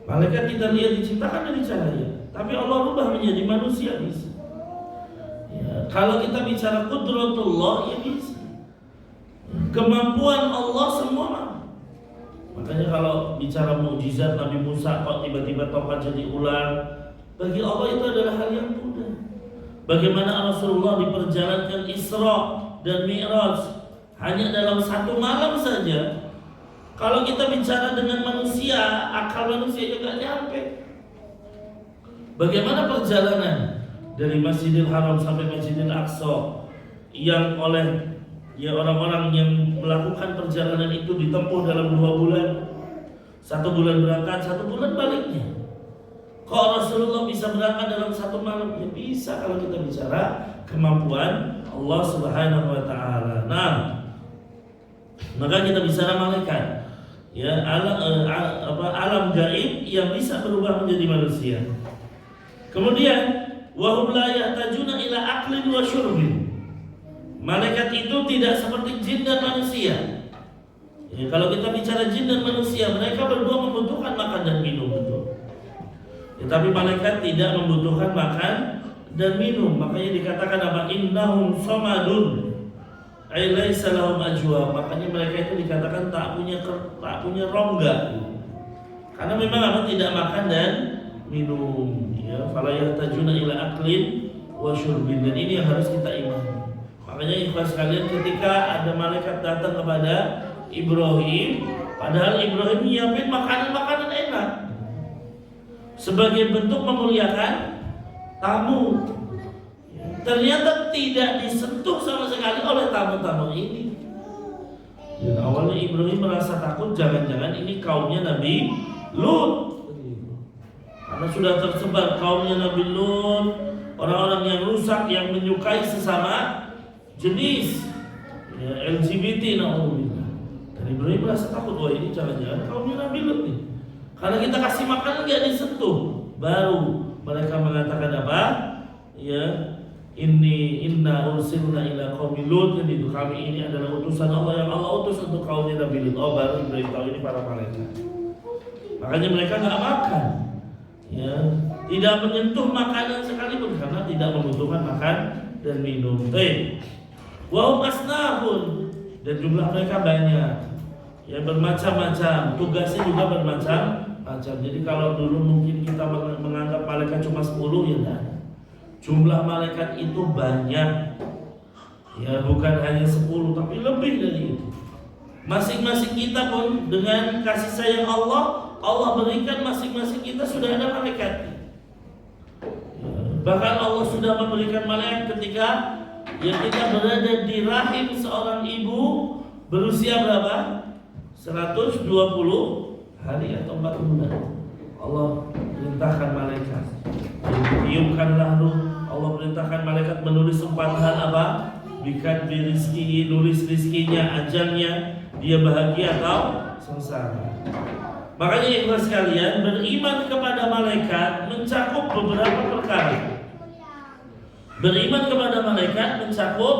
Malaikat kita lihat diciptakan dari cahaya, tapi Allah rubah menjadi manusia bisa. Ya, kalau kita bicara qudratullah, ya bisa. Kemampuan Allah semua. Makanya kalau bicara mukjizat Nabi Musa kok tiba-tiba tongkat jadi ular, bagi Allah itu adalah hal yang mudah. Bagaimana Rasulullah diperjalankan Isra dan Mi'raj hanya dalam 1 malam saja. Kalau kita bicara dengan manusia, akal manusia juga nyampe. Bagaimana perjalanan dari Masjidil Haram sampai Masjidil Aqsa yang oleh orang-orang yang melakukan perjalanan itu ditempuh dalam 2 bulan, 1 bulan berangkat, 1 bulan baliknya. Kok Rasulullah bisa berangkat dalam 1 malam? Ya bisa kalau kita bicara kemampuan Allah Subhanahu wa taala. Nah, maka kita bicara malaikat, ya, alam gaib yang bisa berubah menjadi manusia. Kemudian wahum la yahtajuna ila aqlin wa syurbin. Malaikat itu tidak seperti jin dan manusia. Ya, kalau kita bicara jin dan manusia, mereka berdua membutuhkan makan dan minum, betul. Tapi malaikat tidak membutuhkan makan dan minum. Makanya dikatakan apa? Innahum samadun, ay laisa lahum ajwa. Makanya mereka itu dikatakan tak punya rongga. Karena memang apa? Tidak makan dan minum. Ya, fala yahtajuna ila aklin wa syurbin. Dan ini yang harus kita imani. Makanya ikhlas sekalian, ketika ada malaikat datang kepada Ibrahim, padahal Ibrahim nyiapin makanan-makanan enak sebagai bentuk memuliakan tamu, ternyata tidak disentuh sama sekali oleh tamu-tamu ini. Dan awalnya Ibrahim merasa takut, jangan-jangan ini kaumnya Nabi Lut, karena sudah tersebar kaumnya Nabi Lut, orang-orang yang rusak, yang menyukai sesama jenis, ya, LGBT, na'udzubillah. Dan Ibrahim merasa takut, wah ini jangan-jangan kaumnya Nabi Lut nih, karena kita kasih makan nggak disentuh. Baru mereka mengatakan apa? Ya, inna ursilna ila qaumi Lut. Jadi kami ini adalah utusan Allah yang Allah utus untuk kaumnya Nabi Lut. Oh, baru Ibrahim tahu ini para malaikat. Makanya mereka nggak makan, ya, tidak menyentuh makanan sekalipun karena tidak membutuhkan makan dan minum. Wa asnafun, dan jumlah mereka banyak, ya, bermacam-macam, tugasnya juga bermacam-macam. Jadi kalau dulu mungkin kita menganggap malaikat cuma 10, ya enggak. Jumlah malaikat itu banyak, ya, bukan hanya 10 tapi lebih dari itu. Masing-masing kita pun dengan kasih sayang Allah berikan masing-masing kita sudah ada malaikat. Bahkan Allah sudah memberikan malaikat ketika kita berada di rahim seorang ibu berusia berapa? 120 hari atau 4 bulan. Allah perintahkan malaikat, tiupkanlah ruh. Allah perintahkan malaikat menulis 4 hal apa? Bikat rizki, nulis rizkinya, ajalnya, dia bahagia atau sengsara. Makanya ikhlas sekalian, beriman kepada malaikat mencakup beberapa perkara. Beriman kepada malaikat mencakup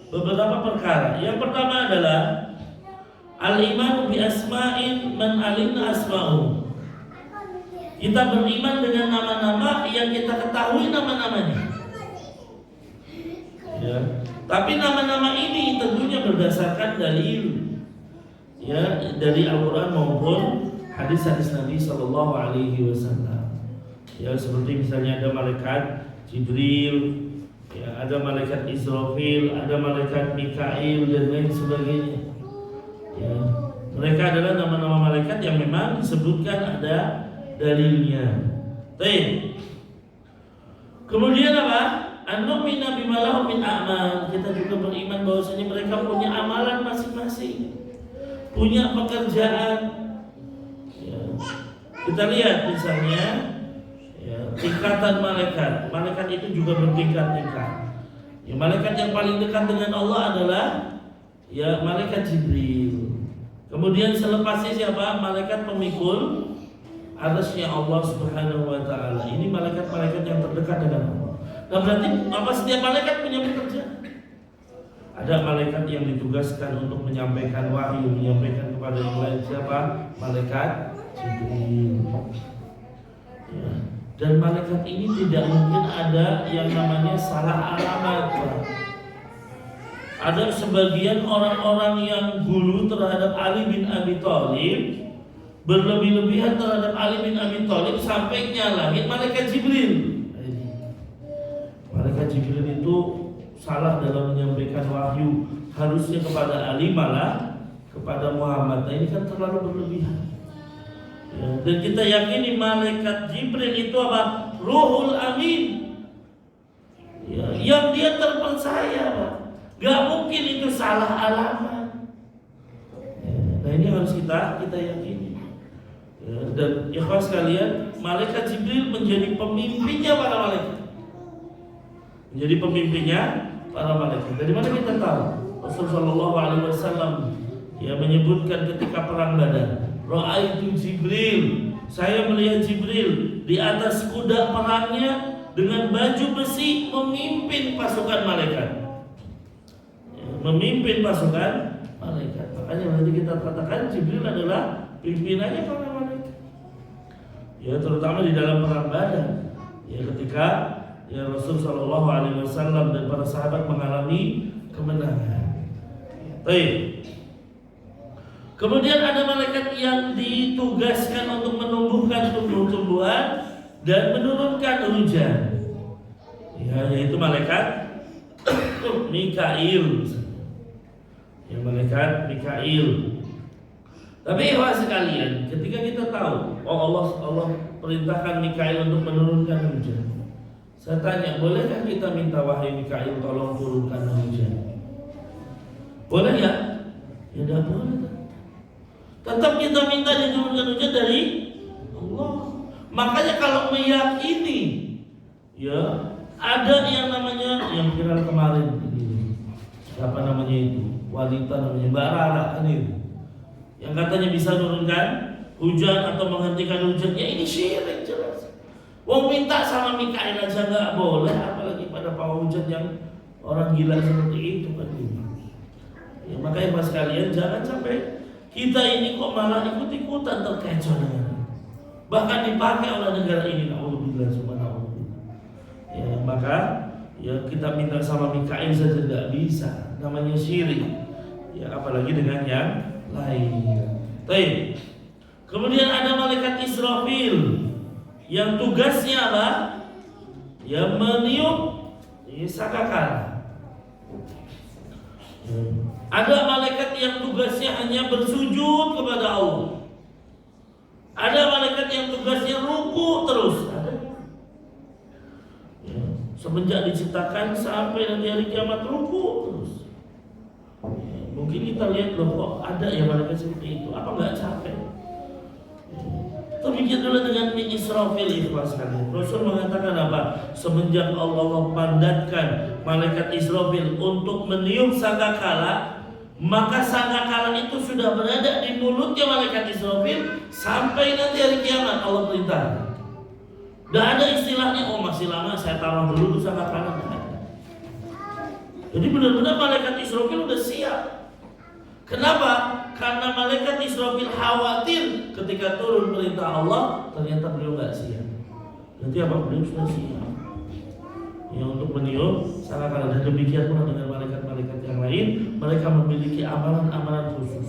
beberapa perkara. Yang pertama adalah al-iman bi asma'in man alimna asma'u. Kita beriman dengan nama-nama yang kita ketahui nama-namanya. Ya. Tapi nama-nama ini tentunya berdasarkan dalil, ya, dari Al-Quran maupun hadis-hadis Nabi Sallallahu Alaihi Wasallam. Ya, seperti misalnya ada malaikat Jibril, ya, ada malaikat Israfil, ada malaikat Mikail dan lain sebagainya. Ya, mereka adalah nama-nama malaikat yang memang disebutkan ada dalilnya. Baik. Kemudian apa? An-nu'mina bima lahum min a'mal. Kita juga beriman bahwasanya mereka punya amalan masing-masing, punya pekerjaan. Ya. Kita lihat misalnya, ya, tingkatan malaikat. Malaikat itu juga bertingkat-tingkat. Ya, malaikat yang paling dekat dengan Allah adalah, ya, malaikat Jibril. Kemudian selepasnya siapa? Malaikat pemikul arsy Allah Subhanahu wa taala. Ini malaikat-malaikat yang terdekat dengan Allah. Nah, berarti apa, setiap malaikat punya pekerjaan. Ada malaikat yang ditugaskan untuk menyampaikan wahyu, menyampaikan kepada yang lain. Siapa? Malaikat Jibril. Ya. Dan malaikat ini tidak mungkin ada yang namanya salah alamat. Ada sebagian orang-orang yang gulu terhadap Ali bin Abi Thalib, berlebih-lebihan terhadap Ali bin Abi Thalib sampai nyalahin malaikat Jibril. Malaikat Jibril itu salah dalam menyampaikan wahyu, harusnya kepada Ali malah kepada Muhammad. Nah, ini kan terlalu berlebihan. Ya, dan kita yakini malaikat Jibril itu apa? Ruhul Amin. Ya, yang dia terpercaya, Pak. Gak mungkin itu salah alamat. Ya, nah, ini harus kita yakini. Ya, dan ikhwas sekalian, malaikat Jibril menjadi pemimpinnya para malaikat. Menjadi pemimpinnya para malaikat. Dari mana kita tahu? Rasulullah SAW ya menyebutkan ketika perang Badar, Ra'aitu Jibril, saya melihat Jibril di atas kuda perangnya dengan baju besi memimpin pasukan malaikat. Ya, memimpin pasukan malaikat. Makanya nanti kita katakan Jibril adalah pimpinannya para malaikat. Ya, terutama di dalam perang Badar. Ya, ketika ya Rasul Shallallahu Alaihi Wasallam dan para sahabat mengalami kemenangan. Baik. Kemudian ada malaikat yang ditugaskan untuk menumbuhkan tumbuh-tumbuhan dan menurunkan hujan. Ya, yaitu malaikat Mikail. Ya, malaikat Mikail. Tapi ikhwah sekalian, ketika kita tahu, oh Allah perintahkan Mikail untuk menurunkan hujan. Saya tanya, bolehkah kita minta wahai Mikail tolong turunkan hujan? Boleh ya? Ya tidak boleh. Tetap kita minta diturunkan hujan dari Allah. Makanya kalau meyakini, ya ada yang namanya yang viral kemarin ini, siapa namanya itu, wanita namanya Mbak Rara kan itu, yang katanya bisa menurunkan hujan atau menghentikan hujan. Ya ini syirik jelas. Wong minta sama Mikail aja nggak boleh, apalagi pada pawang hujan yang orang gila seperti itu kan. Ya, makanya mas kalian jangan sampai kita ini kok malah ikut-ikutan terkecoh dengan, bahkan dipakai oleh negara ini. Alhamdulillah, subhanallah. Ya maka ya kita minta sama Mikail saja tidak bisa, namanya syirik. Ya apalagi dengan yang lain. Baik. Kemudian ada malaikat Israfil yang tugasnya apa? Ya meniup sangkakala. Ada malaikat yang tugasnya hanya bersujud kepada Allah. Ada malaikat yang tugasnya ruku terus. Ada. Ya, semenjak diciptakan sampai nanti hari kiamat ruku terus. Ya, mungkin kita lihat loh kok ada ya malaikat seperti itu. Apa nggak capek? Demikian dulu dengan Israfil, ikhlas sekalian. Rasul mengatakan apa? Semenjak Allah pandatkan malaikat Israfil untuk meniup sangkakala, maka sangkakala itu sudah berada di mulutnya malaikat Israfil sampai nanti hari kiamat. Allah perintah. Tidak ada istilahnya, oh masih lama saya taruh dulu tuh sangkakala. Jadi benar-benar malaikat Israfil sudah siap. Kenapa? Karena malaikat Israfil khawatir ketika turun perintah Allah ternyata beliau nggak siap. Jadi apa? Beliau sudah siap. Ya untuk meniup sangkakala. Dan demikian pula dengan malaikat-malaikat yang lain, mereka memiliki amalan-amalan khusus.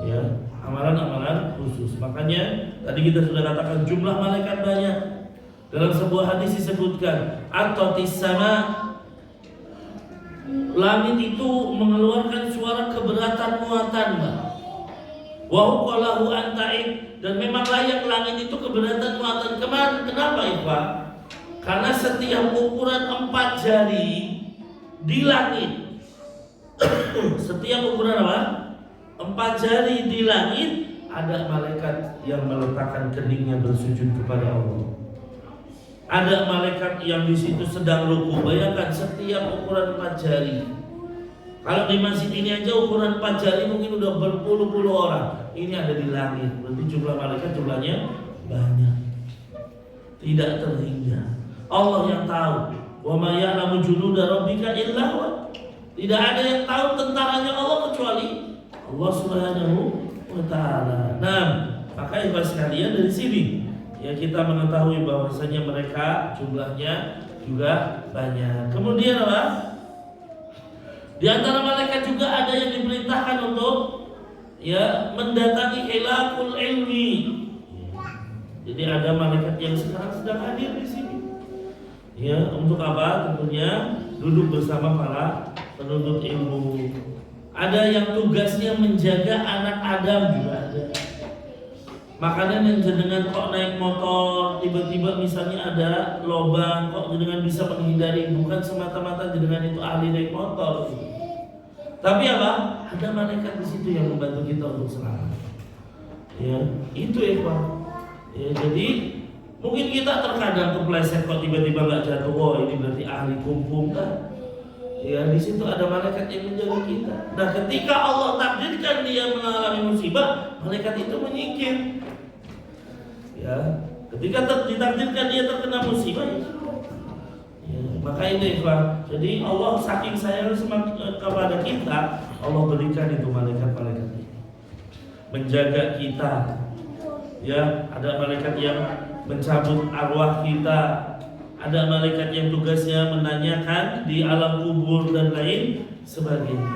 Ya, amalan-amalan khusus. Makanya tadi kita sudah katakan jumlah malaikat banyak. Dalam sebuah hadis disebutkan atotis sama, langit itu mengeluarkan suara keberatan muatan, Mbak. Wa huqalahu anta'id, dan memang layak langit itu keberatan muatan. Kenapa itu, Pak? Karena setiap ukuran 4 jari di langit setiap ukuran apa? 4 jari di langit ada malaikat yang meletakkan keningnya bersujud kepada Allah. Ada malaikat yang di situ sedang ruku. Bayangkan setiap ukuran 4 jari. Kalau di masjid ini aja ukuran 4 jari mungkin udah berpuluh-puluh orang. Ini ada di langit. Berarti jumlah malaikat jumlahnya banyak. Tidak terhingga. Allah yang tahu. Wa ma ya'lamu junuda rabbika illa huwa. Tidak ada yang tahu tentaranya Allah kecuali Allah Subhanahu wa taala. Nah, maka ibu sekalian dari sini ya kita mengetahui bahwasanya mereka jumlahnya juga banyak. Kemudian apa? Di antara malaikat juga ada yang diperintahkan untuk ya mendatangi hilakul ilmi. Jadi ada malaikat yang sekarang sedang hadir di sini. Ya, untuk apa? Tentunya duduk bersama para penuntut ilmu. Ada yang tugasnya menjaga anak Adam juga ada. Makanan yang jenengan kok naik motor tiba-tiba misalnya ada lubang, kok jenengan bisa menghindari, bukan semata-mata jenengan itu ahli naik motor. Tapi apa? Ada malaikat di situ yang membantu kita untuk selamat. Ya, itu ya Pak. Ya, jadi mungkin kita terkadang kepleset kok tiba-tiba nggak jatuh. Oh ini berarti ahli kumpul kan? Ya di situ ada malaikat yang menjaga kita. Nah ketika Allah takdirkan dia mengalami musibah, malaikat itu menyingkir. Ya, ketika ditakdirkan dia terkena musibah, ya, maka ini Pak. Jadi Allah saking sayang kepada kita, Allah berikan itu malaikat-malaikat ini menjaga kita. Ya, ada malaikat yang mencabut arwah kita, ada malaikat yang tugasnya menanyakan di alam kubur dan lain sebagainya.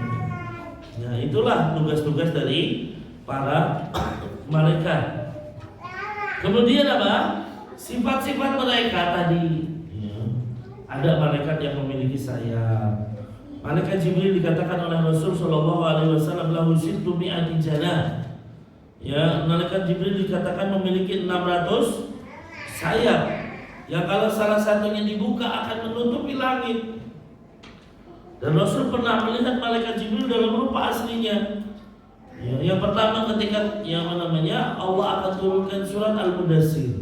Ya, itulah tugas-tugas dari para malaikat. Kemudian apa? Sifat-sifat mereka tadi. Ya, ada malaikat yang memiliki sayap. Malaikat Jibril dikatakan oleh Rasul Shallallahu Alaihi Wasallam lahu sittu mi'ati janah. Ya, malaikat Jibril dikatakan memiliki 600 sayap. Yang kalau salah satunya dibuka akan menutupi langit. Dan Rasul pernah melihat malaikat Jibril dalam rupa aslinya. Ya, yang pertama ketika Allah akan turunkan surat Al-Mudaththir.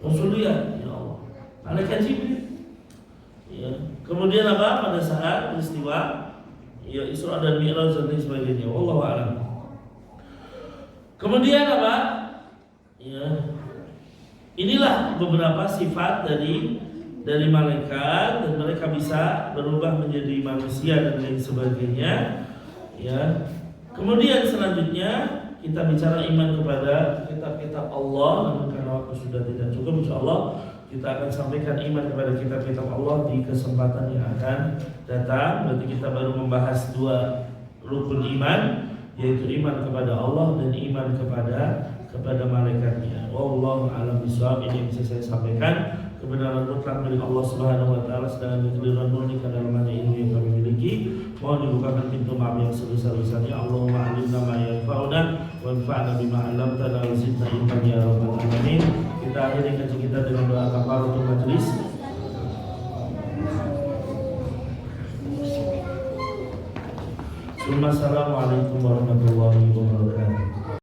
Rasul lihat, ya Allah, malaikat Jibril. Ya. Kemudian apa? Pada saat peristiwa ya Isra dan Mi'raj dan lain sebagainya. Wallahu a'lam. Kemudian apa? Ya. Inilah beberapa sifat dari malaikat, dan mereka bisa berubah menjadi manusia dan lain sebagainya. Ya. Kemudian selanjutnya kita bicara iman kepada kitab-kitab Allah. Namun karena waktu sudah tidak cukup, insyaallah kita akan sampaikan iman kepada kitab-kitab Allah di kesempatan yang akan datang. Berarti kita baru membahas 2 rukun iman, yaitu iman kepada Allah dan iman kepada malaikatnya. Wallahu a'lam bishawab. Ini yang bisa saya sampaikan. Kebenaran mutlak milik Allah Subhanahu wa taala, sedangkan kekeliruan murni dalam hanya ilmu yang kami miliki. Mohon dibukakan pintu maaf yang sebesar-besarnya. Allahumma 'allimna ma yanfa'una wanfa'na bima 'allamtana wa zidna ilman ya rabbal alamin. Kita akhiri kajian kita dengan doa kafaratul majlis. Assalamualaikum warahmatullahi wabarakatuh.